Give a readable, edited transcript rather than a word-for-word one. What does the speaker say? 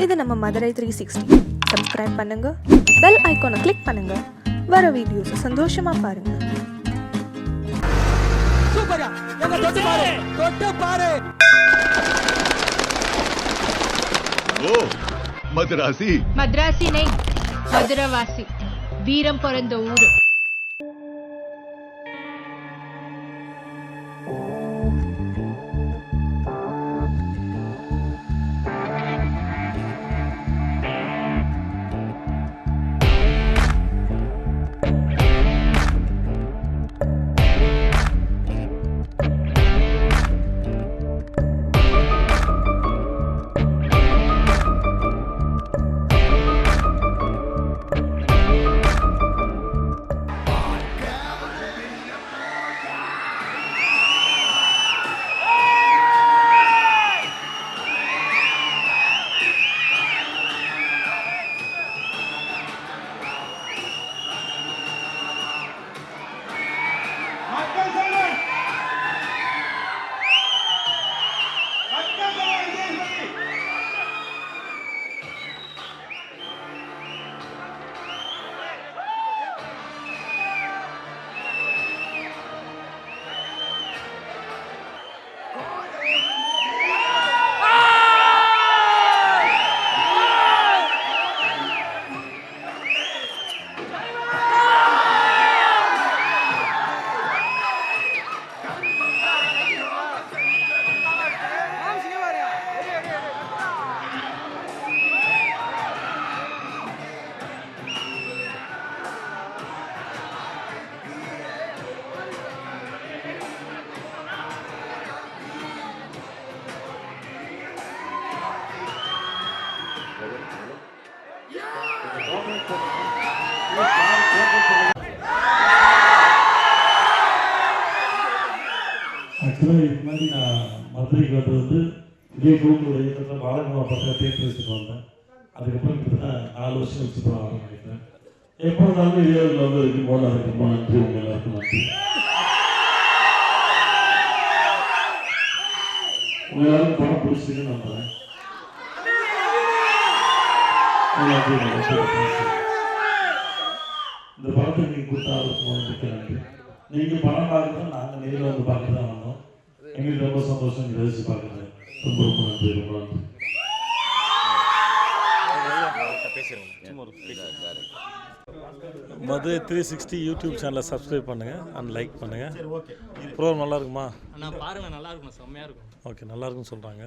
இது நம்ம மதுரை 360. சப்ஸ்கிரைப் பண்ணுங்க, பெல் ஐகானை கிளிக் பண்ணுங்க, வர வீடியோஸ் சந்தோஷமா பாருங்க. சூப்பரா எங்க தொட்டு பாரு ஓ மதராசி மദ്രാசி नहीं மதுரவாசி வீரம் பிறந்த ஊரு. ஆக்சுவலாக இதுக்கு முன்னாடி நான் மதுரைக்கு வந்தது இதே குரூப்போட இயக்கத்தில் பாலகுமார் பக்கம் தேட்டர் வச்சுட்டு வந்தேன். அதுக்கப்புறம் கிட்டத்தட்ட 4 வருஷம் வச்சு படம் ஆரம்பம் நினைக்கிறேன். எப்போ இருந்தாலும் இதே வந்து இருக்கு போல. அதுக்கு ரொம்ப நன்றி, உங்கள் எல்லாருக்கும் நன்றி. உங்கள் எல்லாருக்கும் படம் பிடிச்சிருக்குன்னு நம்புறேன். இந்த படத்துக்கு நீங்கள் கொடுத்த ஆலோசனை மிக்க நன்றி. நீங்கள் படம் பார்க்குறது நாங்கள் நேரில் வந்து பார்க்க தான் வந்தோம். எங்களுக்கு ரொம்ப சந்தோஷம் ரசிச்சு பார்க்குறது. ரொம்ப ரொம்ப நன்றி, ரொம்ப நன்றி. மதுரை 360 யூடியூப் சேனலை சப்ஸ்கிரைப் பண்ணுங்கள் அண்ட் லைக் பண்ணுங்கள். ப்ரோக்ராம் நல்லா இருக்குமா? பாருங்க, நல்லா இருக்கும், செம்மையாக இருக்கும். ஓகே, நல்லா இருக்குன்னு சொல்கிறாங்க.